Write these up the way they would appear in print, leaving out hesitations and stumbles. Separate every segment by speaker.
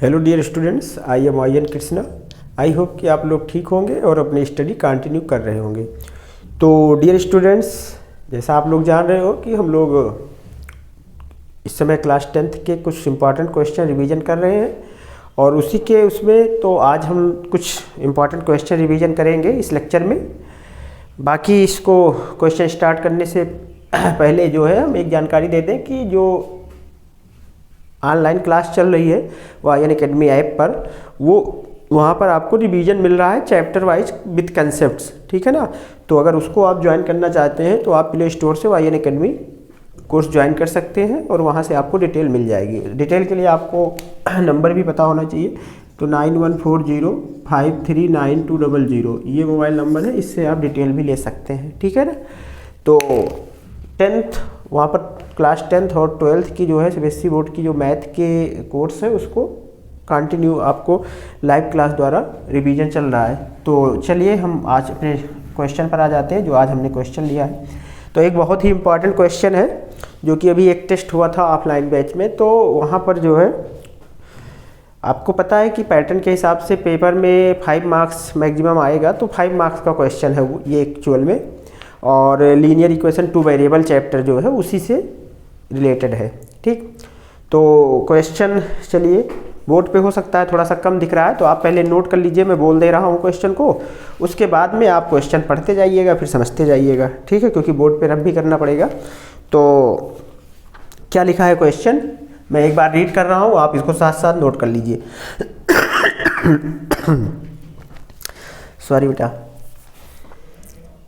Speaker 1: Hello dear students, I am I N Krishna. I hope कि आप लोग ठीक होंगे और अपनी स्टडी कंटिन्यू कर रहे होंगे। तो डियर स्टूडेंट्स, जैसा आप लोग जान रहे हो कि हम लोग इस समय क्लास 10th के कुछ इम्पॉर्टेंट क्वेश्चन रिवीजन कर रहे हैं और उसी के उसमें तो आज हम कुछ इम्पॉर्टेंट क्वेश्चन रिवीजन करेंगे इस लेक्चर में। बाकी इसको क्वेश्चन स्टार्ट करने से पहले जो है हम एक जानकारी दे दें कि जो ऑनलाइन क्लास चल रही है वाई एन अकेडमी ऐप पर, वो वहाँ पर आपको रिवीजन मिल रहा है चैप्टर वाइज विथ कंसेप्ट्स, ठीक है ना। तो अगर उसको आप ज्वाइन करना चाहते हैं तो आप प्ले स्टोर से Y N academy course join कर सकते हैं और वहाँ से आपको डिटेल मिल जाएगी। डिटेल के लिए आपको नंबर भी पता होना चाहिए, तो 9140539200 ये मोबाइल नंबर है, इससे आप डिटेल भी ले सकते हैं, ठीक है ना। तो 10th वहाँ पर क्लास 10th और 12th की जो है सीबीएसई बोर्ड की जो मैथ के कोर्स है उसको कंटिन्यू आपको लाइव क्लास द्वारा रिवीजन चल रहा है। तो चलिए हम आज अपने क्वेश्चन पर आ जाते हैं जो आज हमने क्वेश्चन लिया है। तो एक बहुत ही इम्पॉर्टेंट क्वेश्चन है जो कि अभी एक टेस्ट हुआ था ऑफलाइन बैच में, तो वहाँ पर जो है आपको पता है कि पैटर्न के हिसाब से पेपर में 5 मार्क्स मैक्सिमम आएगा, तो 5 मार्क्स का क्वेश्चन है वो ये एक्चुअल में, और लीनियर इक्वेशन 2 वेरिएबल चैप्टर जो है उसी से रिलेटेड है, ठीक। तो क्वेश्चन चलिए बोर्ड पे हो सकता है थोड़ा सा कम दिख रहा है, तो आप पहले नोट कर लीजिए, मैं बोल दे रहा हूँ क्वेश्चन को, उसके बाद में आप क्वेश्चन पढ़ते जाइएगा फिर समझते जाइएगा, ठीक है, क्योंकि बोर्ड पे रब भी करना पड़ेगा। तो क्या लिखा है क्वेश्चन, मैं एक बार रीड कर रहा हूँ, आप इसको साथ साथ नोट कर लीजिए। सॉरी बेटा।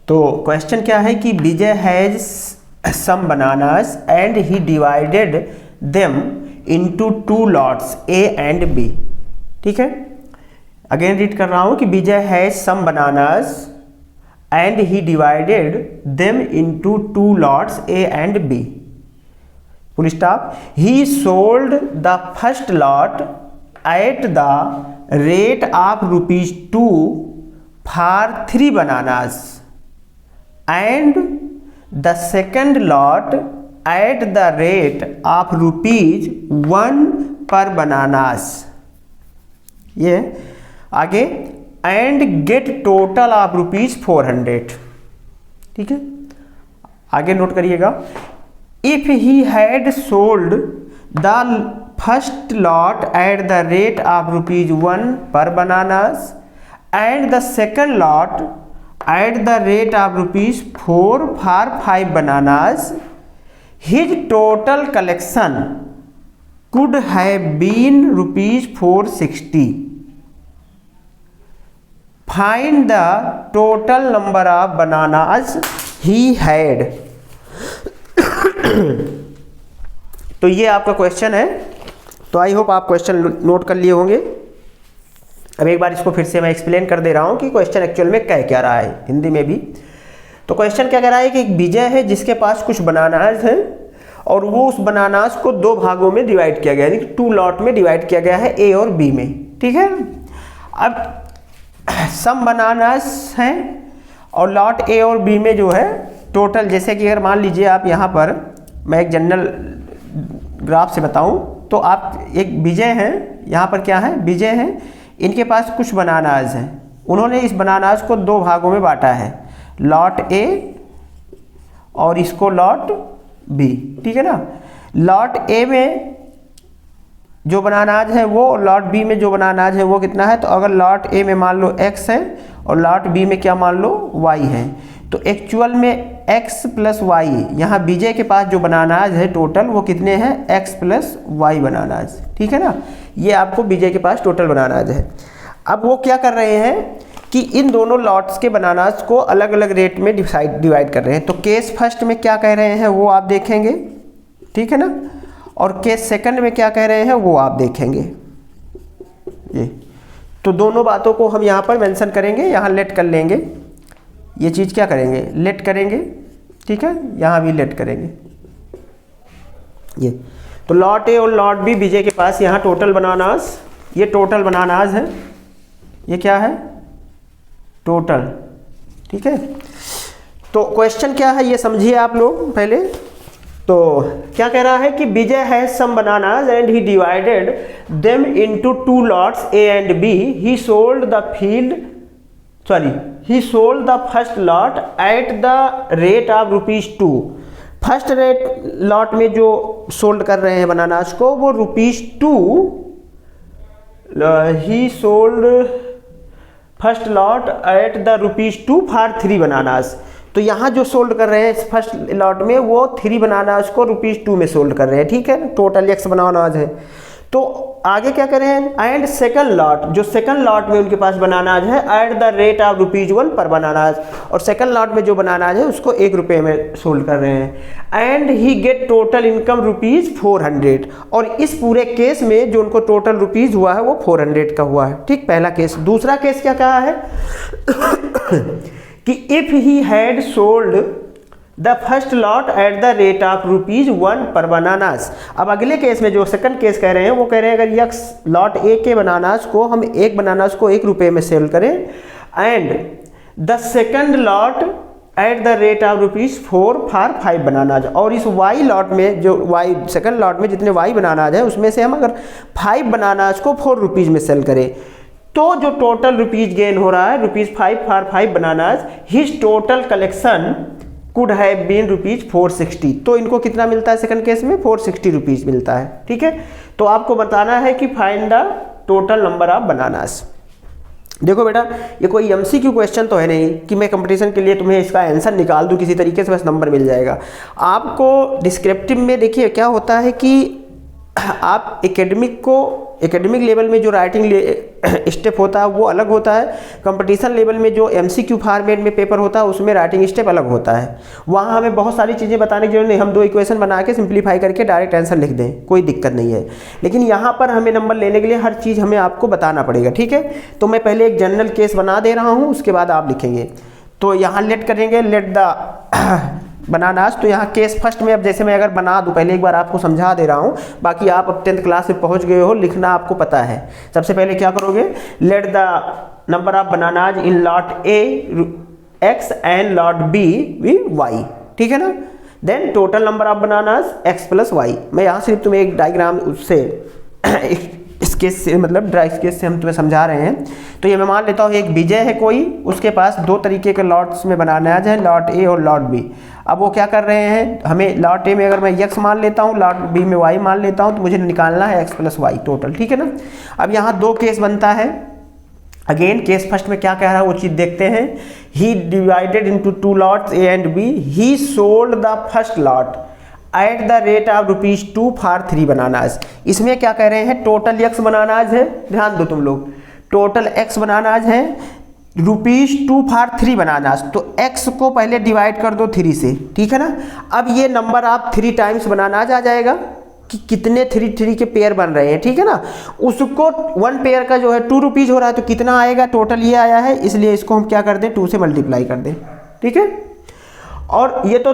Speaker 1: तो क्वेश्चन क्या है कि Vijay has some bananas and he divided them into 2 lots A and B, ठीक है। अगेन रीड कर रहा हूं कि Vijay has some bananas and he divided them into 2 lots A and B, full stop. He sold the first lot at the rate of ₹2 for 3 bananas and the second lot at the rate of ₹1 per bananas, ये आगे and get total of ₹400, ठीक है। आगे note करिएगा, if he had sold the first lot at the rate of ₹1 per bananas and the second lot at the rate of ₹4 for 5 bananas, his total collection could have been ₹460. Find the total number of bananas he had. तो ये आपका question है, तो I hope आप question note कर लिए होंगे। अब एक बार इसको फिर से मैं एक्सप्लेन कर दे रहा हूँ कि क्वेश्चन एक्चुअल में कह क्या रहा है हिंदी में भी। तो क्वेश्चन क्या कह रहा है कि एक विजय है जिसके पास कुछ बनानास हैं और वो उस बनानास को 2 भागों में डिवाइड किया गया है, 2 लॉट में डिवाइड किया गया है ए और बी में, ठीक है। अब सम बनानास हैं और लॉट ए और बी में जो है टोटल, जैसे कि अगर मान लीजिए आप यहाँ पर, मैं एक जनरल ग्राफ से बताऊँ तो आप एक विजय हैं, यहाँ पर क्या है विजय हैं, इनके पास कुछ बनानास हैं, उन्होंने इस बनानास को 2 भागों में बांटा है, लॉट ए और इसको लॉट बी, ठीक है ना। लॉट ए में जो बनानास है वो, लॉट बी में जो बनानास है वो कितना है, तो अगर लॉट ए में मान लो x है और लॉट बी में क्या मान लो y है, तो एक्चुअल में x प्लस y, यहाँ विजय के पास जो बनानास है टोटल वो कितने हैं, x प्लस y बनानास, ठीक है ना। ये आपको विजय के पास टोटल बनानास है। अब वो क्या कर रहे हैं कि इन दोनों लॉट्स के बनानास को अलग अलग रेट में डिवाइड कर रहे हैं। तो केस फर्स्ट में क्या कह रहे हैं वो आप देखेंगे, ठीक है ना, और केस सेकंड में क्या कह रहे हैं वो आप देखेंगे। ये तो दोनों बातों को हम यहाँ पर मेंशन करेंगे, यहाँ लेट कर लेंगे, ये चीज़ क्या करेंगे, लेट करेंगे, ठीक है, यहाँ भी लेट करेंगे। ये तो लॉट ए और लॉट बी विजय के पास यहाँ टोटल बनानास, ये टोटल बनानास है, ये क्या है टोटल, ठीक है। तो क्वेश्चन क्या है ये समझिए आप लोग पहले। तो क्या कह रहा है कि Vijay has some bananas and he divided them into 2 lots A and B. He sold the first lot at the rate of ₹2। First rate lot में जो सोल्ड कर रहे हैं बनानास को वो ₹2। ही sold first lot at the ₹2 for 3 bananas. तो यहाँ जो सोल्ड कर रहे हैं फर्स्ट लॉट में वो 3 बनानास को ₹2 में सोल्ड कर रहे हैं, ठीक है, टोटल X बनानास है। तो आगे क्या कर रहे हैं, एंड सेकंड लॉट, जो सेकंड लॉट में उनके पास बनानास है एट द रेट ऑफ ₹1 पर बनानास, और सेकंड लॉट में जो बनानास है उसको ₹1 में सोल्ड कर रहे हैं। And he get total income ₹400, और इस पूरे केस में जो उनको टोटल रुपीज हुआ है वो 400 का हुआ है, ठीक, पहला केस। दूसरा केस क्या कहा है कि if he had sold the first lot at the rate of ₹1 पर बनानास। अब अगले केस में जो सेकंड केस कह रहे हैं वो कह रहे हैं अगर यक्स लॉट ए के बनानास को हम एक बनानास को ₹1 में सेल करें and the second lot at the rate of ₹4 for 5 bananas, और इस वाई लॉट में जो वाई सेकंड लॉट में जितने वाई बनानाज है उसमें से हम अगर 5 बनानाज को ₹4 में सेल करें तो जो टोटल रुपीज गेन हो रहा है ₹5 for 5 bananas, his total collection could have been ₹460। तो इनको कितना मिलता है सेकंड केस में, ₹460 मिलता है, ठीक है। तो आपको बताना है कि find the total number of bananas. देखो बेटा, ये कोई MCQ क्वेश्चन तो है नहीं कि मैं कंपटीशन के लिए तुम्हें इसका आंसर निकाल दूं किसी तरीके से बस नंबर मिल जाएगा। आपको डिस्क्रिप्टिव में देखिए क्या होता है कि आप एकेडमिक लेवल में जो राइटिंग स्टेप होता है वो अलग होता है, कंपटीशन लेवल में जो MCQ फॉर्मेट में पेपर होता है उसमें राइटिंग स्टेप अलग होता है। वहाँ हमें बहुत सारी चीज़ें बताने की जरूरत नहीं, हम 2 इक्वेशन बना के सिंप्लीफाई करके डायरेक्ट आंसर लिख दें, कोई दिक्कत नहीं है। लेकिन यहाँ पर हमें नंबर लेने के लिए हर चीज़ हमें आपको बताना पड़ेगा, ठीक है। तो मैं पहले एक जनरल केस बना दे रहा हूँ, उसके बाद आप लिखेंगे। तो यहाँ लेट करेंगे, लेट द बनानास। तो यहाँ केस फर्स्ट में अब जैसे मैं अगर बना दूं, पहले एक बार आपको समझा दे रहा हूँ, बाकी आप अब 10th क्लास में पहुँच गए हो, लिखना आपको पता है। सबसे पहले क्या करोगे, let the number of bananas in lot A X and lot B Y, ठीक है ना। Then total number of bananas X + Y। मैं यहाँ सिर्फ तुम्हें एक डायग्राम उससे इस केस से मतलब ड्राई केस से हम तुम्हें समझा रहे हैं। तो ये मैं मान लेता हूँ एक विजय है कोई, उसके पास 2 तरीके के लॉट्स में बनानाज है, लॉट ए और लॉट बी। अब वो क्या कर रहे हैं, हमें लॉट ए में अगर मैं X मान लेता हूँ, लॉट बी में Y मान लेता हूँ, तो मुझे निकालना है X + Y टोटल, ठीक है ना। अब यहाँ 2 केस बनता है। अगेन केस फर्स्ट में क्या कह रहा है वो चीज़ देखते हैं। He divided into 2 lots A and B. He sold the first lot at the rate of ₹2 for 3 bananas. इसमें क्या कह रहे हैं, टोटल X बनानाज है, ध्यान दो तुम लोग, टोटल X बनानाज है, ₹2 फॉर 3 बनानाज। तो X को पहले डिवाइड कर दो 3 से, ठीक है ना। अब ये नंबर आप 3 टाइम्स बनानाज आ जाएगा कि कितने 3 के पेयर बन रहे हैं, ठीक है ना। उसको 1 पेयर का जो है ₹2 हो रहा है, तो कितना आएगा, टोटल ये आया है, इसलिए इसको हम क्या कर दें, 2 से मल्टीप्लाई कर दें, ठीक है। और ये तो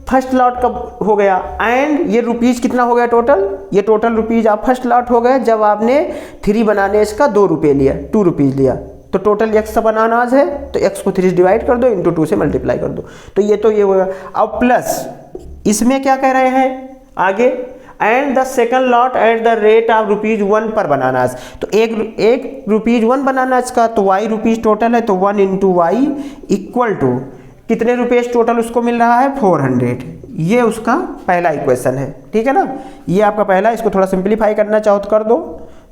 Speaker 1: फर्स्ट लॉट का हो गया, एंड ये रुपीज़ कितना हो गया टोटल, ये टोटल रुपीज़ आप फर्स्ट लॉट हो गए जब आपने 3 बनाने इसका ₹2 लिया, ₹2 लिया। तो टोटल X का बनानाज है, तो X को 3 से डिवाइड कर दो, इंटू 2 से मल्टीप्लाई कर दो, तो ये होगा। अब प्लस इसमें क्या कह रहे हैं आगे, and the second lot at the rate of ₹1 पर बनानाज। तो एक ₹1 बनानाज का, तो Y रुपीज़ टोटल है, तो 1 × Y इक्वल टू कितने रुपये टोटल उसको मिल रहा है, 400। ये उसका पहला इक्वेशन है, ठीक है ना। ये आपका पहला, इसको थोड़ा सिंप्लीफाई करना चाहो तो कर दो,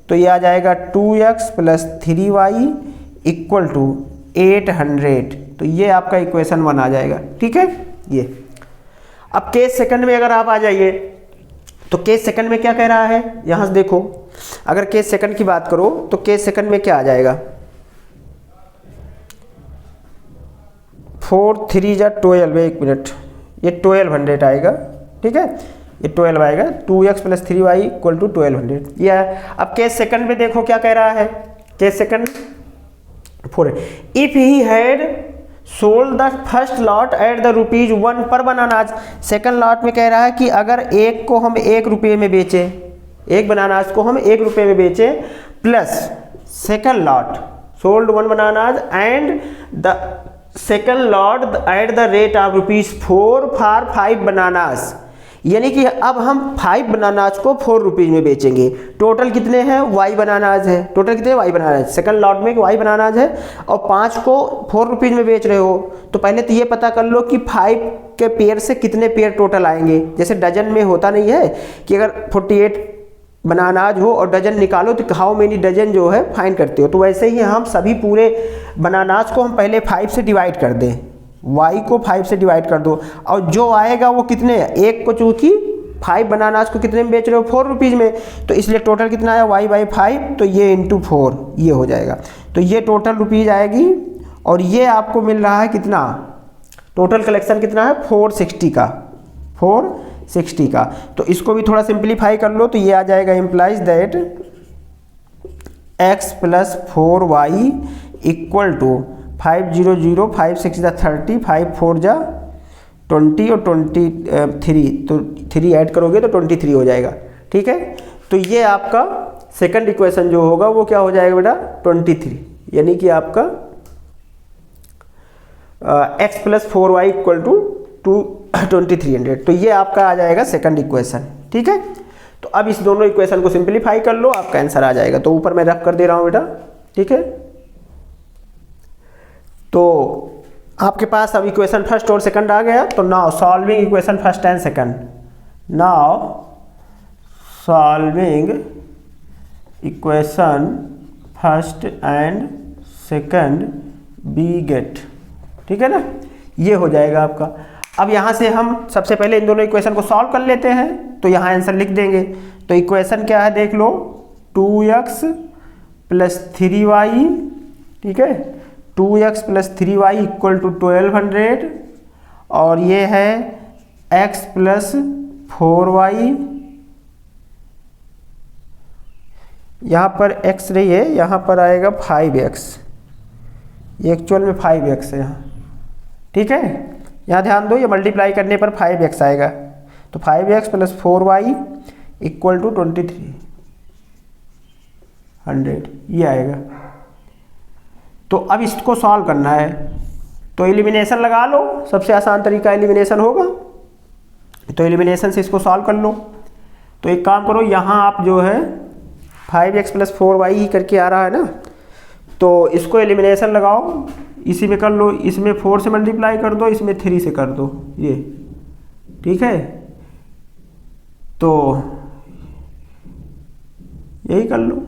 Speaker 1: तो ये आ जाएगा 2X + 3Y = 800। तो ये आपका इक्वेशन 1 आ जाएगा, ठीक है। ये अब केस सेकंड में अगर आप आ जाइए, तो केस सेकंड में क्या कह रहा है, यहाँ से देखो, अगर केस सेकंड की बात करो तो केस सेकंड में क्या आ जाएगा, 4 3 × 12, एक मिनट, ये 1200 आएगा, ठीक है, ये 12 आएगा, 2X + 3Y = 1200। ये अब केस सेकंड में देखो क्या कह रहा है, case second 4, if he had sold the first lot at the ₹1 पर बनानाज। सेकंड लॉट में कह रहा है कि अगर एक को हम ₹1 में बेचें, एक बनानाज को हम ₹1 में बेचें, plus second lot sold 1 bananas and the second lot at the rate of ₹4 for 5 bananas. यानी कि अब हम 5 बनानाज को 4 रुपीज़ में बेचेंगे। टोटल कितने हैं, y बनानाज है, टोटल कितने y बनानाज, सेकंड लॉट में y बनानाज है और 5 को 4 रुपीज़ में बेच रहे हो। तो पहले तो ये पता कर लो कि 5 के पेयर से कितने पेयर टोटल आएंगे। जैसे डजन में होता नहीं है कि अगर 48 बनानाज हो और डजन निकालो तो हाउ मेनी डजन जो है फाइंड करते हो। तो वैसे ही हम सभी पूरे बनानाज को हम पहले 5 से डिवाइड कर दें, y को 5 से डिवाइड कर दो और जो आएगा वो कितने, एक को चूँकि 5 बनानाज को कितने में बेच रहे हो, 4 रुपीज़ में, तो इसलिए टोटल कितना आया y बाई 5, तो ये इंटू 4 ये हो जाएगा। तो ये टोटल रुपीज़ आएगी और ये आपको मिल रहा है कितना, टोटल कलेक्शन कितना है 460 का, 460 का। तो इसको भी थोड़ा सिंप्लीफाई कर लो तो ये आ जाएगा implies that x plus 4y equal to 5 0 0 5 6 जा 30 5 4 जा 20 और 23, तो 3 ऐड करोगे तो 23 हो जाएगा। ठीक है, तो ये आपका सेकंड इक्वेशन जो होगा वो क्या हो जाएगा बेटा 23, यानी कि आपका x plus 4y equal to 2300। तो ये आपका आ जाएगा सेकंड इक्वेशन। ठीक है, तो अब इस दोनों इक्वेशन को सिंप्लीफाई कर लो, आपका आंसर आ जाएगा। तो ऊपर मैं रफ कर दे रहा हूँ बेटा। ठीक है, तो आपके पास अब इक्वेशन फर्स्ट और सेकंड आ गया। तो now solving equation first and second, now solving equation first and second we get. ठीक है ना, ये हो जाएगा आपका। अब यहाँ से हम सबसे पहले इन दोनों इक्वेशन को सॉल्व कर लेते हैं, तो यहाँ आंसर लिख देंगे। तो इक्वेशन क्या है देख लो, 2x प्लस 3y, ठीक है, 2x plus 3y equal to 1200 और ये है x प्लस 4y, यहाँ पर x रही है, यहाँ पर आएगा 5x, ये एक्चुअल में 5x है यहाँ। ठीक है, यहाँ ध्यान दो, ये मल्टीप्लाई करने पर 5x आएगा। तो 5x plus 4y equal to 2300 ये आएगा। तो अब इसको सॉल्व करना है, तो एलिमिनेशन लगा लो, सबसे आसान तरीका एलिमिनेशन होगा। तो एलिमिनेशन से इसको सॉल्व कर लो। तो एक काम करो, यहाँ आप जो है 5x प्लस 4y ही करके आ रहा है ना, तो इसको एलिमिनेशन लगाओ, इसी में कर लो, इसमें 4 से मल्टीप्लाई कर दो, इसमें 3 से कर दो ये। ठीक है, तो यही कर लो,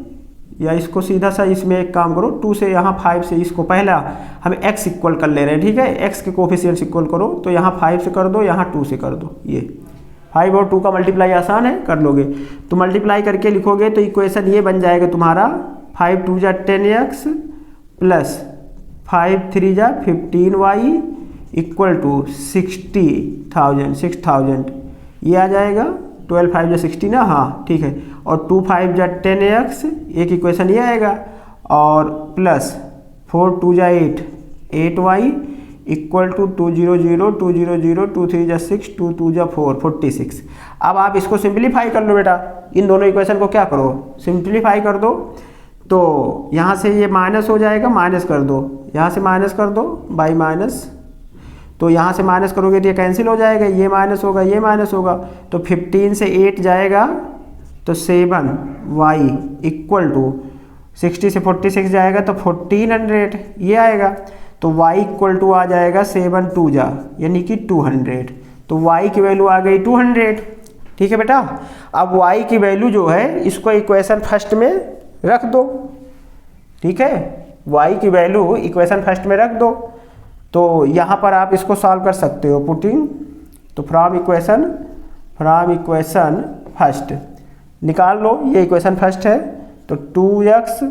Speaker 1: या इसको सीधा सा इसमें एक काम करो, 2 से यहाँ 5 से इसको पहला हम x इक्वल कर ले रहे हैं। ठीक है, x के कोफिशिएंट्स इक्वल करो, तो यहाँ 5 से कर दो, यहाँ 2 से कर दो। ये 5 और 2 का मल्टीप्लाई आसान है, कर लोगे। तो मल्टीप्लाई करके लिखोगे तो इक्वेशन ये बन जाएगा तुम्हारा 5 2 जा 10x प्लस 5 3 जा 15y इक्वल टू 6000 ये आ जाएगा। 12 5 जा 60 ना, हाँ ठीक है, और 2 5 जा 10x एक इक्वेशन ये आएगा, और प्लस 4 2 जा 8y इक्वल टू 2 0 0 2 0 0 2 3 जा 6 2 2 जा 4 46। अब आप इसको सिंप्लीफाई कर लो बेटा, इन दोनों इक्वेशन को क्या करो सिंप्लीफाई कर दो। तो यहाँ से ये माइनस हो जाएगा, माइनस कर दो, यहाँ से माइनस कर दो बाई माइनस, तो यहाँ से माइनस करोगे तो ये कैंसिल हो जाएगा, ये माइनस होगा, ये माइनस होगा, तो 15 से 8 जाएगा तो 7y इक्वल टू 60 से 46 जाएगा तो 1400 ये आएगा। तो y इक्वल टू आ जाएगा 7 2 जा यानी कि 200, तो y की वैल्यू आ गई 200। ठीक है बेटा, अब y की वैल्यू जो है इसको इक्वेशन फर्स्ट में रख दो। ठीक है, y की वैल्यू इक्वेशन फर्स्ट में रख दो, तो यहाँ पर आप इसको सॉल्व कर सकते हो पुटिंग, तो फ्रॉम इक्वेशन फर्स्ट निकाल लो, ये इक्वेशन फर्स्ट है। तो 2x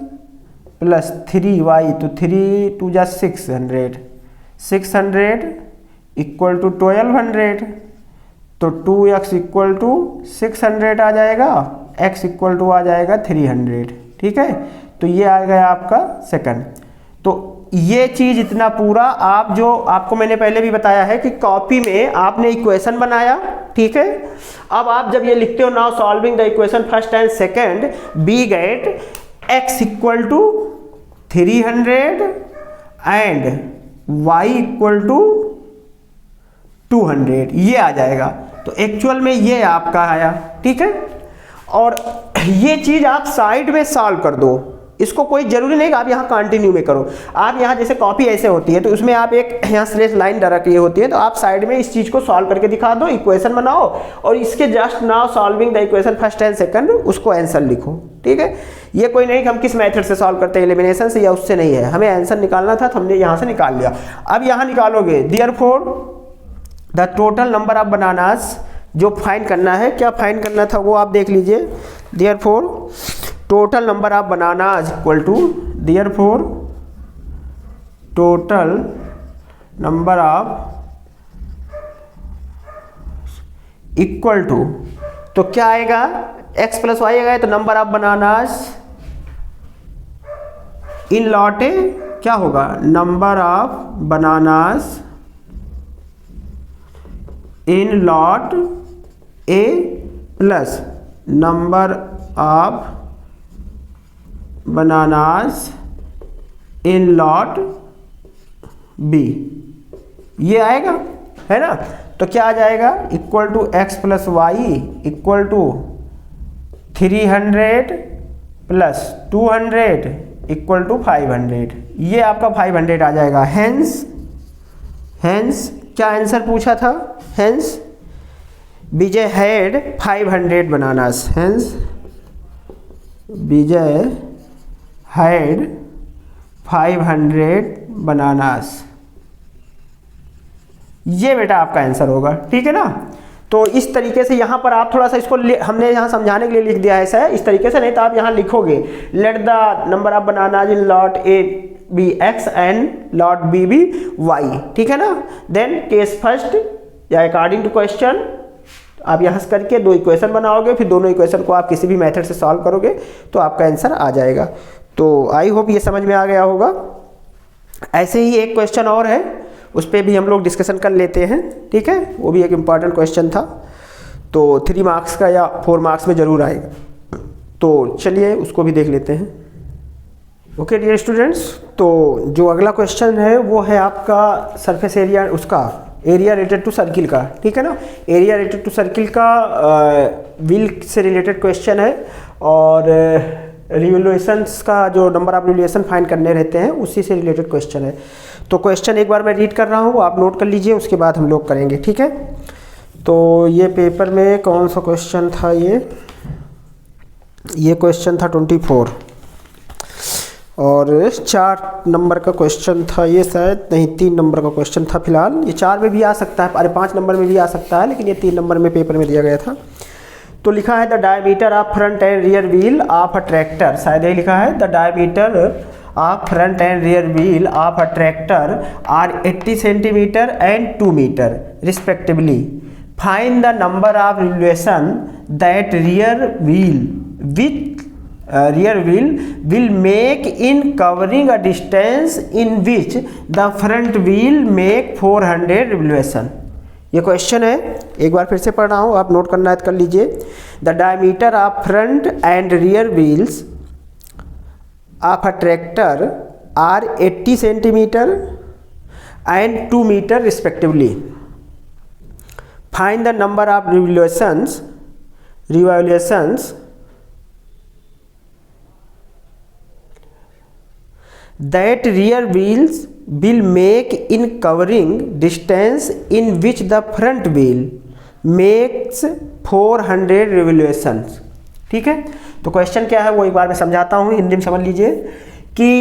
Speaker 1: प्लस 3y, तो 3 2 जा 600 इक्वल टू 1200, तो 2x इक्वल टू 600 आ जाएगा, x इक्वल टू आ जाएगा 300। ठीक है, तो ये आ गया आपका सेकंड। तो ये चीज़ इतना पूरा आप जो आपको मैंने पहले भी बताया है कि कॉपी में आपने इक्वेशन बनाया। ठीक है, अब आप जब ये लिखते हो now solving the equation first and second we get x equal to 300 and y equal to 200 ये आ जाएगा। तो एक्चुअल में ये आपका आया, ठीक है। और ये चीज़ आप साइड में सॉल्व कर दो, इसको कोई जरूरी नहीं कि आप यहाँ कंटिन्यू में करो। आप यहाँ जैसे कॉपी ऐसे होती है तो उसमें आप एक यहाँ स्लेश लाइन डायरेक्ट ये होती है, तो आप साइड में इस चीज़ को सॉल्व करके दिखा दो, इक्वेशन बनाओ और इसके just now solving the equation first and second उसको आंसर लिखो, ठीक है। ये कोई नहीं कि हम किस मेथड से सॉल्व करते हैं, एलिमिनेशन से या उससे नहीं है, हमें आंसर निकालना था तो हमने यहाँ से निकाल लिया। अब यहाँ निकालोगे therefore the total number of bananas, जो फाइंड करना है, क्या फाइंड करना था वो आप देख लीजिए। Therefore total number of bananas equal to, therefore total number of equal to, तो क्या आएगा, x प्लस वाई आएगा, तो number of bananas in lot A, क्या होगा, number of bananas in lot A plus number of bananas in lot B, ये आएगा, है ना। तो क्या आ जाएगा, equal to x plus y equal to 300 plus 200 equal to 500, ये आपका 500 आ जाएगा। हेंस क्या आंसर पूछा था, hence Vijay had 500 bananas, hence Vijay had 500 bananas, ये बेटा आपका आंसर होगा, ठीक है ना। तो इस तरीके से यहाँ पर आप थोड़ा सा इसको हमने यहाँ समझाने के लिए लिख दिया है ऐसा है, इस तरीके से नहीं तो आप यहाँ लिखोगे let the number of bananas in lot A be X and lot B be Y, ठीक है ना। देन केस फर्स्ट या अकॉर्डिंग टू क्वेश्चन आप यहाँ से करके दो इक्वेशन बनाओगे, फिर दोनों इक्वेशन को आप किसी भी मेथड से सॉल्व करोगे तो आपका आंसर आ जाएगा। तो आई होप ये समझ में आ गया होगा। ऐसे ही एक क्वेश्चन और है, उस पर भी हम लोग डिस्कशन कर लेते हैं, ठीक है। वो भी एक इम्पॉर्टेंट क्वेश्चन था, तो 3 मार्क्स का या 4 मार्क्स में ज़रूर आएगा, तो चलिए उसको भी देख लेते हैं। ओके डियर स्टूडेंट्स, तो जो अगला क्वेश्चन है वो है आपका सरफेस एरिया, उसका एरिया रिलेटेड टू सर्किल का, ठीक है ना। एरिया रिलेटेड टू सर्किल का व्हील से रिलेटेड क्वेश्चन है, और रिवोल्यूशंस का जो नंबर ऑफ रिवोल्यूशन फाइंड करने रहते हैं उसी से रिलेटेड क्वेश्चन है। तो क्वेश्चन एक बार मैं रीड कर रहा हूँ, आप नोट कर लीजिए, उसके बाद हम लोग करेंगे, ठीक है। तो ये पेपर में कौन सा क्वेश्चन था, ये क्वेश्चन था 24, और 4 नंबर का क्वेश्चन था ये, शायद नहीं 3 नंबर का क्वेश्चन था फिलहाल। ये 4 में भी आ सकता है, अरे 5 नंबर में भी आ सकता है, लेकिन ये 3 नंबर में पेपर में दिया गया था। तो लिखा है the diameter of front and rear wheel of a tractor, शायद यही लिखा है, the diameter of front and rear wheel of a tractor are 80 centimetre and 2 metre respectively. Find the number of revolution that rear wheel will make in covering a distance in which the front wheel make 400 revolution। ये question है, एक बार फिर से पढ़ रहा हूँ, आप note करना है तो कर लीजिए। The diameter of front and rear wheels of a tractor are 80 centimetre and 2 metre respectively. Find the number of revolutions that rear wheels will make in covering distance in which the front wheel makes 400 revolutions, ठीक है। तो question क्या है वो एक बार मैं समझाता हूँ, हिंदी में समझ लीजिए कि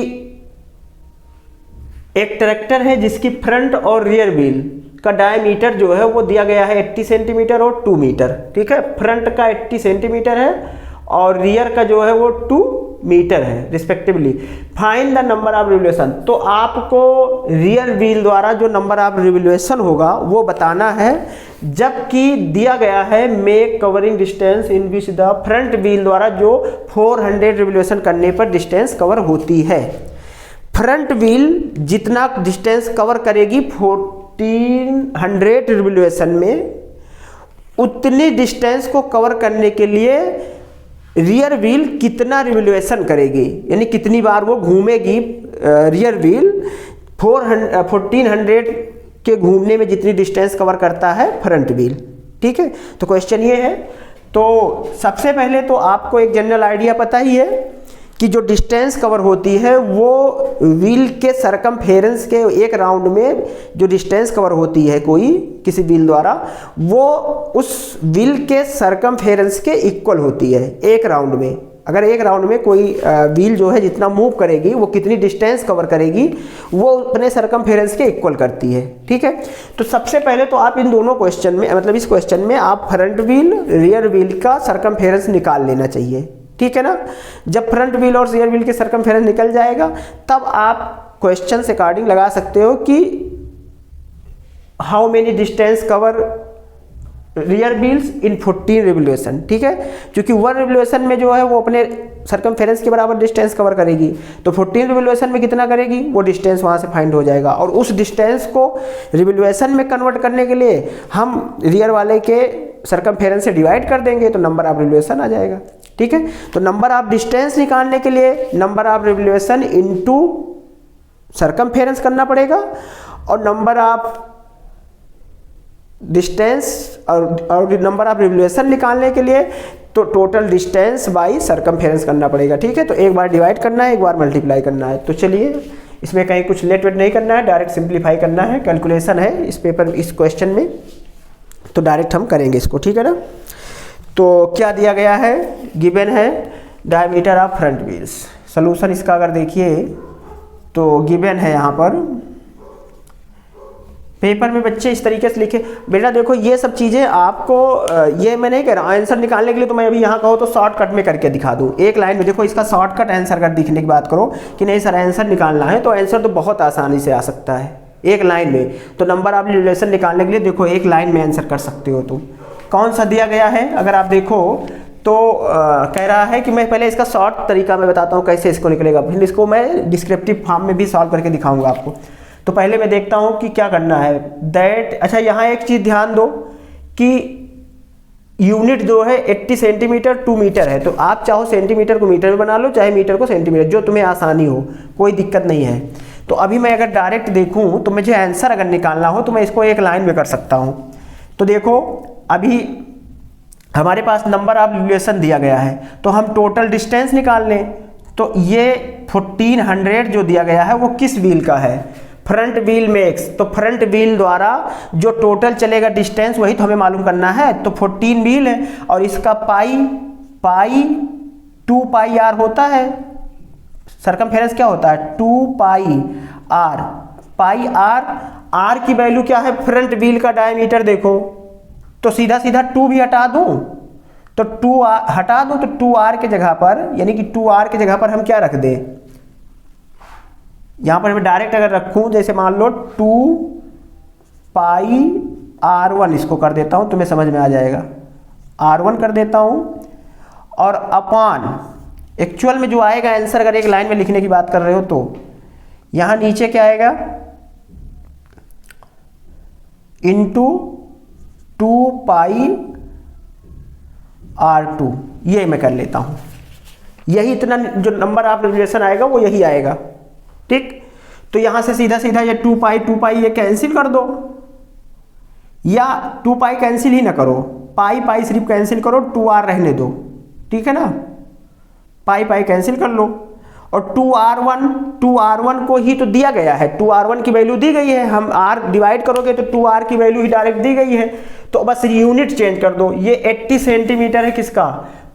Speaker 1: एक ट्रैक्टर है जिसकी फ्रंट और रियर व्हील का डायमीटर जो है वो दिया गया है 80 सेंटीमीटर और 2 मीटर, ठीक है। फ्रंट का 80 सेंटीमीटर है और रियर का जो है वो 2 मीटर है respectively. Find the number of revolution, तो आपको रियर व्हील द्वारा जो नंबर ऑफ रिवोल्यूशन होगा वो बताना है, जबकि दिया गया है make covering distance in which the front wheel द्वारा जो 400 रिवोल्यूशन करने पर डिस्टेंस कवर होती है। फ्रंट व्हील जितना डिस्टेंस कवर करेगी 1400 रिवोल्यूशन में, उतनी डिस्टेंस को कवर करने के लिए रियर व्हील कितना रिवोल्यूशन करेगी, यानी कितनी बार वो घूमेगी। रियर व्हील 1400 के घूमने में जितनी डिस्टेंस कवर करता है फ्रंट व्हील, ठीक है, तो क्वेश्चन ये है। तो सबसे पहले तो आपको एक जनरल आइडिया पता ही है कि जो डिस्टेंस कवर होती है वो व्हील के सरकमफेरेंस के एक राउंड में जो डिस्टेंस कवर होती है कोई किसी व्हील द्वारा, वो उस व्हील के सरकमफेरेंस के इक्वल होती है एक राउंड में। अगर एक राउंड में कोई व्हील जो है जितना मूव करेगी वो कितनी डिस्टेंस कवर करेगी वो अपने सरकमफेरेंस के इक्वल करती है। ठीक है, तो सबसे पहले तो आप इन दोनों क्वेश्चन में, मतलब इस क्वेश्चन में आप फ्रंट व्हील रियर व्हील का सरकमफेरेंस निकाल लेना चाहिए। ठीक है ना, जब फ्रंट व्हील और रियर व्हील के सरकमफेरेंस निकल जाएगा तब आप क्वेश्चन से अकॉर्डिंग लगा सकते हो कि how many distance cover rear wheels in 14 revolution. ठीक है, क्योंकि 1 रिवोल्यूशन में जो है वो अपने सरकमफेरेंस के बराबर डिस्टेंस कवर करेगी, तो 14 रिवोल्यूशन में कितना करेगी वो डिस्टेंस वहाँ से फाइंड हो जाएगा। और उस डिस्टेंस को रिवोल्यूशन में कन्वर्ट करने के लिए हम रियर वाले के सरकमफेरेंस से डिवाइड कर देंगे तो नंबर ऑफ रिवोल्यूशन आ जाएगा। ठीक है, तो नंबर ऑफ डिस्टेंस निकालने के लिए number of revolution into circumference करना पड़ेगा, और नंबर ऑफ डिस्टेंस और नंबर ऑफ रिवोल्यूशन निकालने के लिए तो टोटल डिस्टेंस बाई सरकमफेरेंस करना पड़ेगा। ठीक है, तो एक बार डिवाइड करना है, एक बार मल्टीप्लाई करना है। तो चलिए, इसमें कहीं कुछ लेट वेट नहीं करना है, डायरेक्ट सिंप्लीफाई करना है। कैलकुलेशन है इस पेपर, इस क्वेश्चन में, तो डायरेक्ट हम करेंगे इसको। ठीक है ना, तो क्या दिया गया है, गिवन है diameter of front wheels. Solution इसका अगर देखिए तो गिवन है यहाँ पर पेपर में, बच्चे इस तरीके से लिखे। बेटा देखो ये सब चीज़ें आपको ये मैं नहीं कह रहा, आंसर निकालने के लिए तो मैं अभी यहाँ कहो तो शॉर्टकट में करके दिखा दूँ एक लाइन में। देखो इसका शॉर्टकट आंसर अगर दिखने की बात करो कि नहीं सर आंसर निकालना है, तो आंसर तो बहुत आसानी से आ सकता है एक लाइन में। तो नंबर ऑफ रिलेशन निकालने के लिए देखो एक लाइन में आंसर कर सकते हो तुम। कौन सा दिया गया है अगर आप देखो तो कह रहा है कि मैं पहले इसका शॉर्ट तरीका मैं बताता हूँ कैसे इसको निकलेगा, फिर इसको मैं डिस्क्रिप्टिव फॉर्म में भी सॉल्व करके दिखाऊंगा आपको। तो पहले मैं देखता हूँ कि क्या करना है। दैट, अच्छा यहाँ एक चीज़ ध्यान दो कि यूनिट जो है 80 सेंटीमीटर 2 मीटर है, तो आप चाहो सेंटीमीटर को मीटर में बना लो, चाहे मीटर को सेंटीमीटर, जो तुम्हें आसानी हो, कोई दिक्कत नहीं है। तो अभी मैं अगर डायरेक्ट देखूँ तो मुझे आंसर अगर निकालना हो तो मैं इसको एक लाइन में कर सकता हूँ। तो देखो अभी हमारे पास नंबर ऑफ रिवोल्यूशन दिया गया है, तो हम टोटल डिस्टेंस निकाल लें। तो ये 1400 जो दिया गया है वो किस व्हील का है, फ्रंट व्हील में x, तो फ्रंट व्हील द्वारा जो टोटल चलेगा डिस्टेंस वही तो हमें मालूम करना है। तो 14 व्हील है और इसका पाई 2 पाई आर होता है, सरकमफेरेंस क्या होता है 2 पाई आर। आर की वैल्यू क्या है, फ्रंट व्हील का डायमीटर देखो, तो सीधा सीधा 2 भी हटा दूं तो 2 हटा दूं तो 2r के जगह पर, यानी कि 2r के जगह पर हम क्या रख दें, यहाँ पर मैं डायरेक्ट अगर रखूं जैसे मान लो 2 पाई r1 इसको कर देता हूँ, तुम्हें समझ में आ जाएगा, r1 कर देता हूँ, और अपॉन एक्चुअल में जो आएगा आंसर अगर एक लाइन में लिखने की बात कर रहे हो तो यहाँ नीचे क्या आएगा, इंटू 2 पाई r2, ये मैं कर लेता हूँ। यही इतना जो नंबर ऑफ रिवोल्यूशन आएगा वो यही आएगा। ठीक, तो यहाँ से सीधा सीधा ये 2 पाई ये कैंसिल कर दो, या 2 पाई कैंसिल ही ना करो, पाई सिर्फ कैंसिल करो, 2r रहने दो। ठीक है ना, पाई कैंसिल कर लो, और 2r1 को ही तो दिया गया है, 2r1 की वैल्यू दी गई है, हम r डिवाइड करोगे तो 2r की वैल्यू ही डायरेक्ट दी गई है, तो बस यूनिट चेंज कर दो। ये 80 सेंटीमीटर है किसका,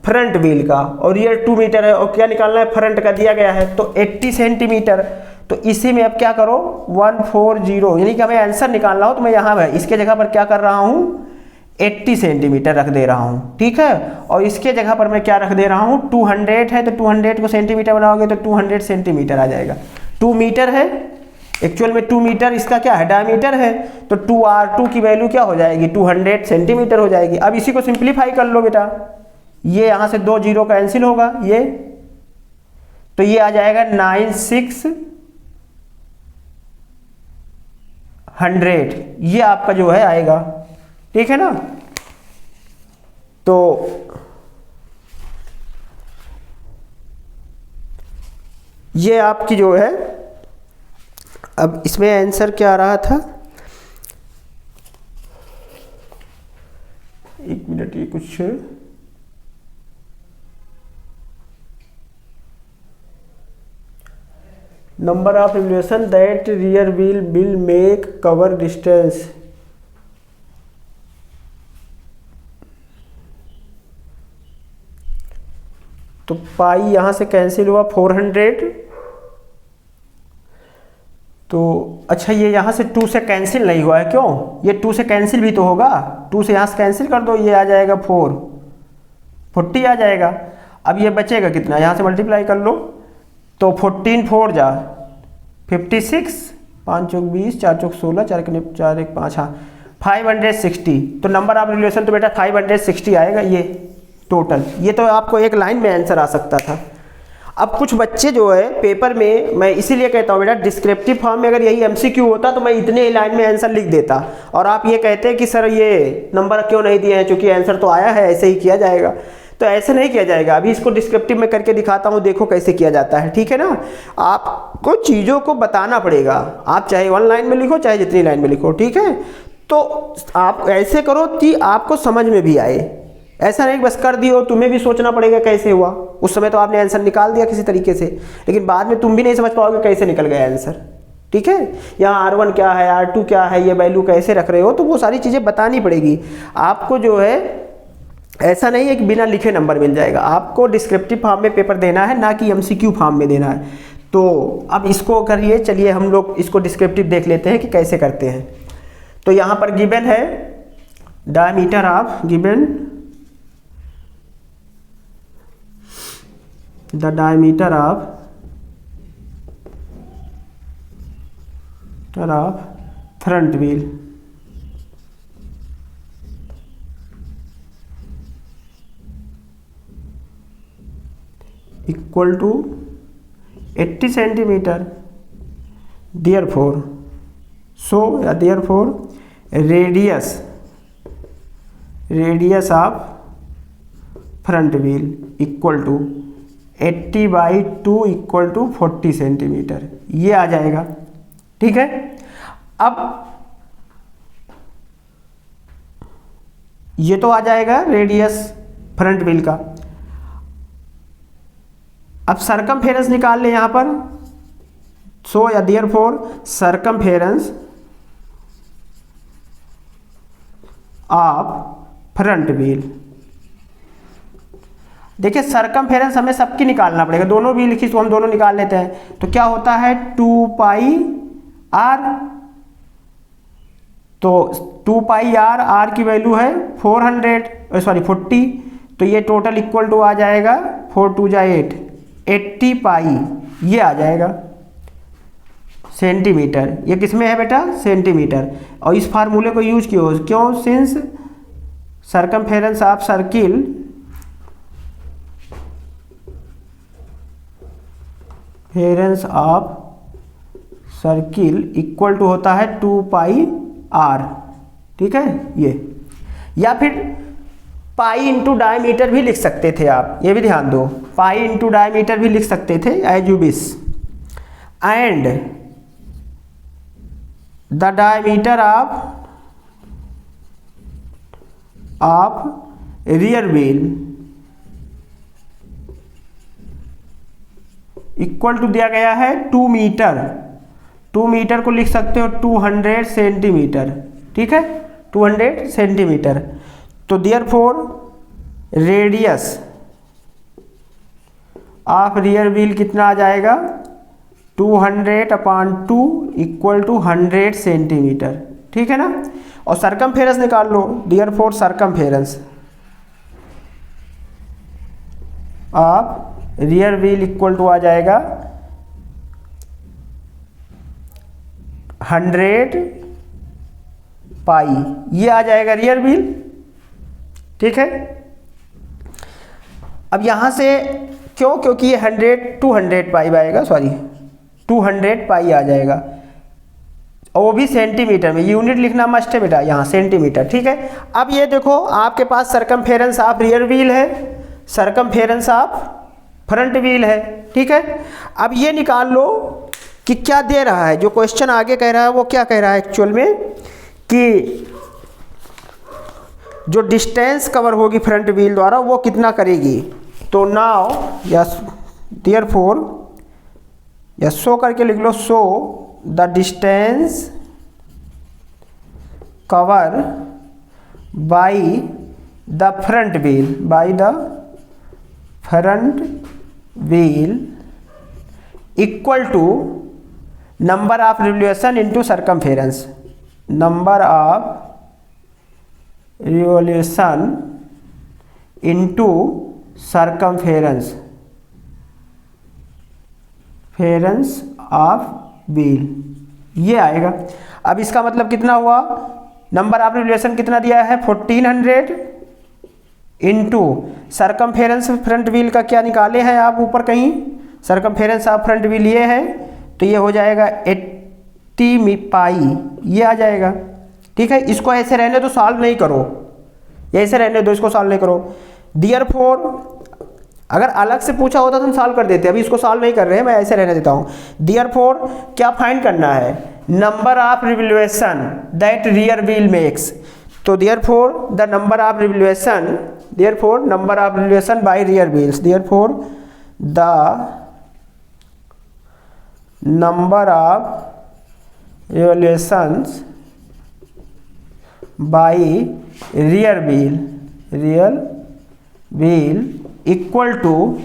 Speaker 1: फ्रंट व्हील का, और ये 2 मीटर है, और क्या निकालना है फ्रंट का दिया गया है तो 80 सेंटीमीटर। तो इसी में अब क्या करो 140, यानी कि हमें आंसर निकालना हो तो मैं यहाँ इसके जगह पर क्या कर रहा हूँ 80 सेंटीमीटर रख दे रहा हूँ। ठीक है, और इसके जगह पर मैं क्या रख दे रहा हूँ 200 है, तो 200 को सेंटीमीटर बनाओगे तो 200 सेंटीमीटर आ जाएगा। 2 मीटर है, एक्चुअल में 2 मीटर इसका क्या है डायमीटर है, तो 2r2 की वैल्यू क्या हो जाएगी 200 सेंटीमीटर हो जाएगी। अब इसी को सिंप्लीफाई कर लो बेटा, ये यहाँ से 2 जीरो कैंसिल होगा, ये तो ये आ जाएगा 9600, ये आपका जो है आएगा। ठीक है ना, तो ये आपकी जो है, अब इसमें आंसर क्या आ रहा था, which number of revolution that rear wheel will make cover distance। तो पाई यहाँ से कैंसिल हुआ 400। तो अच्छा ये यहाँ से 2 से कैंसिल नहीं हुआ है, क्यों? ये 2 से कैंसिल भी तो होगा, 2 से यहाँ से कैंसिल कर दो, ये आ जाएगा 40 आ जाएगा। अब ये बचेगा कितना, यहाँ से मल्टीप्लाई कर लो तो 14 4 जा 56, 5 चौक 20, 4 चौक 16, 4 1 5, हाँ 560। तो नंबर ऑफ रिवोल्यूशन तो बेटा 560 आएगा ये टोटल। ये तो आपको एक लाइन में आंसर आ सकता था। अब कुछ बच्चे जो है पेपर में, मैं इसीलिए कहता हूँ बेटा डिस्क्रिप्टिव फॉर्म में अगर यही एमसीक्यू होता तो मैं इतने ही लाइन में आंसर लिख देता, और आप ये कहते हैं कि सर ये नंबर क्यों नहीं दिए हैं, चूंकि आंसर तो आया है ऐसे ही किया जाएगा। तो ऐसे नहीं किया जाएगा। अभी इसको डिस्क्रिप्टिव में करके दिखाता हूँ, देखो कैसे किया जाता है, ठीक है ना। आपको चीज़ों को बताना पड़ेगा, आप चाहे 1 लाइन में लिखो चाहे जितनी लाइन में लिखो, ठीक है। तो आप ऐसे करो कि आपको समझ में भी आए, ऐसा नहीं बस कर दियो, तुम्हें भी सोचना पड़ेगा कैसे हुआ। उस समय तो आपने आंसर निकाल दिया किसी तरीके से, लेकिन बाद में तुम भी नहीं समझ पाओगे कैसे निकल गया आंसर, ठीक है। यहाँ R1 क्या है, R2 क्या है, ये वैल्यू कैसे रख रहे हो, तो वो सारी चीज़ें बतानी पड़ेगी आपको। जो है ऐसा नहीं है कि बिना लिखे नंबर मिल जाएगा, आपको डिस्क्रिप्टिव फॉर्म में पेपर देना है, ना कि एमसीक्यू फॉर्म में देना है। तो अब इसको करिए, चलिए हम लोग इसको डिस्क्रिप्टिव देख लेते हैं कि कैसे करते हैं। तो यहाँ पर गिवन है diameter of, given the diameter of front wheel equal to 80 centimeter। therefore radius of front wheel equal to 80/2 equal to 40 centimetre, ये आ जाएगा, ठीक है। अब ये तो आ जाएगा रेडियस फ्रंट व्हील का। अब सरकमफेरेंस निकाल ले यहां पर। सो या therefore circumference of front wheel. देखिए सरकमफेरेंस हमें सबकी निकालना पड़ेगा, दोनों भी लिखी तो हम दोनों निकाल लेते हैं। तो क्या होता है 2πr, तो 2πr, r की वैल्यू है 40, तो ये टोटल इक्वल टू आ जाएगा 4 2 जा 8, 80 पाई, ये आ जाएगा सेंटीमीटर। ये किस में है बेटा, सेंटीमीटर। और इस फार्मूले को यूज क्यों, सिंस सरकमफेरेंस ऑफ सर्किल फेरेंस ऑफ सर्किल इक्वल टू होता है 2πr, ठीक है ये। या फिर पाई इंटू डायमीटर भी लिख सकते थे आप, ये भी ध्यान दो, पाई इंटू डायमीटर भी लिख सकते थे, as you wish. And the diameter of rear wheel equal to दिया गया है 2 मीटर। 2 मीटर को लिख सकते हो 200 सेंटीमीटर, ठीक है 200 सेंटीमीटर। तो therefore radius of rear wheel कितना आ जाएगा 200/2 इक्वल टू 100 सेंटीमीटर, ठीक है ना। और सरकमफेरेंस निकाल लो, therefore circumference of rear wheel equal to आ जाएगा 100 पाई, ये आ जाएगा रियर व्हील, ठीक है। अब यहां से क्यों, क्योंकि ये 200 पाई आएगा, 200 पाई आ जाएगा, और वो भी सेंटीमीटर में। यूनिट लिखना मस्ट है बेटा यहाँ सेंटीमीटर, ठीक है। अब ये देखो आपके पास सरकमफेरेंस ऑफ रियर व्हील है, सरकमफेरेंस ऑफ फ्रंट व्हील है, ठीक है। अब ये निकाल लो कि क्या दे रहा है, जो क्वेश्चन आगे कह रहा है वो क्या कह रहा है एक्चुअल में, कि जो डिस्टेंस कवर होगी फ्रंट व्हील द्वारा वो कितना करेगी। तो now yes therefore yes show करके लिख लो, show the distance cover by the front wheel, by the front wheel equal to number of revolution into circumference, number of revolution into circumference फेरेंस of wheel, ये आएगा। अब इसका मतलब कितना हुआ, नंबर ऑफ रिवोल्यूशन कितना दिया है 1400 इनटू सरकमफेरेंस फ्रंट व्हील का क्या निकाले हैं आप ऊपर कहीं, सरकमफेरेंस ऑफ फ्रंट व्हील ये है, तो ये हो जाएगा 80 पाई, ये आ जाएगा। ठीक है, इसको ऐसे रहने दो, सॉल्व नहीं करो, ऐसे रहने दो, इसको सॉल्व नहीं करो। देयरफॉर अगर अलग से पूछा होता तो हम सॉल्व कर देते, अभी इसको सॉल्व नहीं कर रहे हैं, मैं ऐसे रहने देता हूँ। देयरफॉर क्या फाइंड करना है, number of revolution that rear wheel makes, तो therefore the number of revolution, therefore number of revolution by rear wheels, therefore the number of revolutions by rear wheel equal to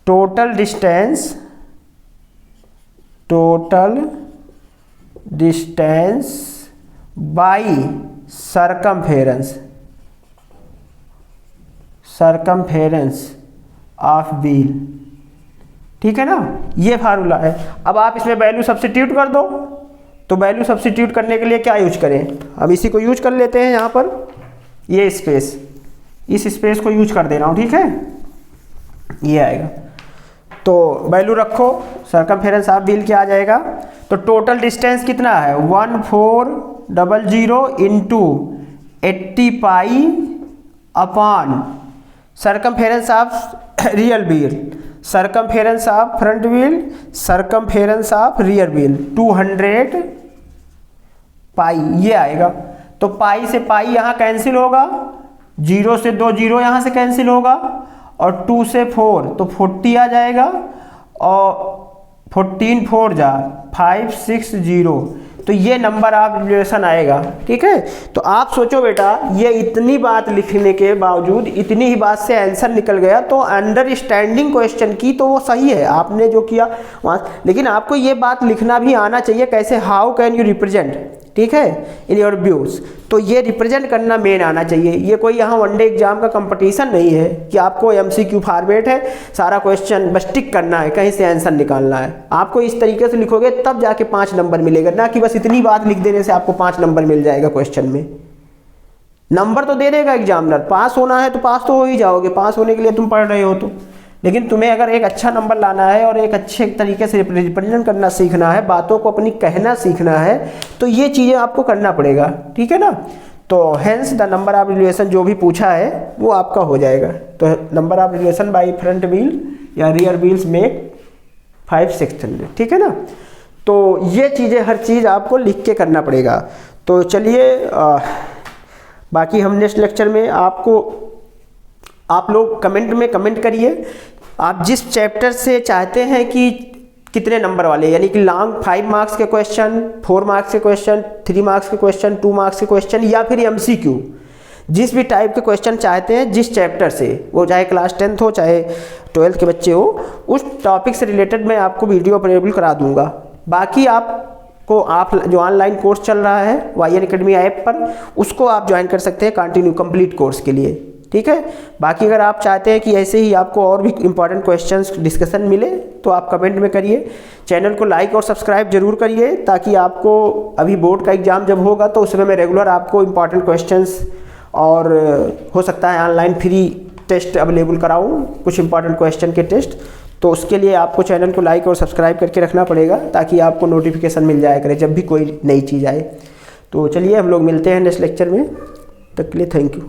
Speaker 1: total distance by circumference of wheel. ठीक है ना, ये formula है। अब आप इसमें value substitute कर दो, तो वैल्यू सब्स्टिट्यूट करने के लिए क्या यूज करें, हम इसी को यूज कर लेते हैं। यहाँ पर ये स्पेस, इस स्पेस को यूज कर दे रहा हूँ, ठीक है, ये आएगा। तो वैल्यू रखो, सरकमफेरेंस ऑफ व्हील क्या आ जाएगा, तो टोटल डिस्टेंस कितना है 1400 into 80 pi upon circumference of real wheel, circumference of front wheel, circumference of rear wheel 200 पाई, ये आएगा। तो पाई से पाई यहाँ कैंसिल होगा, 0 से 2 0 यहाँ से कैंसिल होगा, और 2 से 4 तो 40 आ जाएगा, और 14 4 जा 560, तो ये नंबर ऑफ रिवोल्यूशन आएगा। ठीक है, तो आप सोचो बेटा, ये इतनी बात लिखने के बावजूद, इतनी ही बात से आंसर निकल गया, तो अंडरस्टैंडिंग क्वेश्चन की तो वो सही है आपने जो किया वहाँ, लेकिन आपको ये बात लिखना भी आना चाहिए कैसे, हाउ कैन यू रिप्रेजेंट, ठीक है, इन योर व्यूज, तो ये रिप्रेजेंट करना मेन आना चाहिए। ये कोई यहाँ वनडे एग्जाम का कंपटीशन नहीं है कि आपको MCQ फॉर्मेट है, सारा क्वेश्चन बस टिक करना है, कहीं से आंसर निकालना है। आपको इस तरीके से लिखोगे तब जाके 5 नंबर मिलेगा, ना कि बस इतनी बात लिख देने से आपको 5 नंबर मिल जाएगा क्वेश्चन में। नंबर तो दे देगा एग्जामिनर, पास होना है तो पास तो हो ही जाओगे, पास होने के लिए तुम पढ़ रहे हो तो, लेकिन तुम्हें अगर एक अच्छा नंबर लाना है और एक अच्छे तरीके से रिप्रेजेंट करना सीखना है, बातों को अपनी कहना सीखना है, तो ये चीज़ें आपको करना पड़ेगा। ठीक है ना, तो hence the number of revolution जो भी पूछा है वो आपका हो जाएगा। तो number of revolution by front wheel या रियर व्हील्स मेक 5-600, ठीक है ना। तो ये चीज़ें हर चीज़ आपको लिख के करना पड़ेगा। तो चलिए बाकी हम नेक्स्ट लेक्चर में आप लोग कमेंट में कमेंट करिए, आप जिस चैप्टर से चाहते हैं कि कितने नंबर वाले, यानी कि लॉन्ग 5 मार्क्स के क्वेश्चन, 4 मार्क्स के क्वेश्चन, 3 मार्क्स के क्वेश्चन, 2 मार्क्स के क्वेश्चन, या फिर MCQ, जिस भी टाइप के क्वेश्चन चाहते हैं जिस चैप्टर से, वो चाहे क्लास 10th हो चाहे 12th के बच्चे हो, उस टॉपिक से रिलेटेड मैं आपको वीडियो अवेलेबल करा दूंगा। बाकी आपको जो ऑनलाइन कोर्स चल रहा है YN Academy ऐप पर, उसको आप ज्वाइन कर सकते हैं कंटिन्यू कंप्लीट कोर्स के लिए। ठीक है, बाकी अगर आप चाहते हैं कि ऐसे ही आपको और भी इंपॉर्टेंट क्वेश्चंस डिस्कशन मिले तो आप कमेंट में करिए। चैनल को लाइक और सब्सक्राइब जरूर करिए, ताकि आपको अभी बोर्ड का एग्ज़ाम जब होगा तो उसमें मैं रेगुलर आपको इंपॉर्टेंट क्वेश्चंस और हो सकता है ऑनलाइन फ्री टेस्ट अवेलेबल कराऊँ, कुछ इंपॉर्टेंट क्वेश्चन के टेस्ट। तो उसके लिए आपको चैनल को लाइक और सब्सक्राइब करके रखना पड़ेगा, ताकि आपको नोटिफिकेशन मिल जाया करे जब भी कोई नई चीज़ आए। तो चलिए हम लोग मिलते हैं नेक्स्ट लेक्चर में, तब के लिए थैंक यू।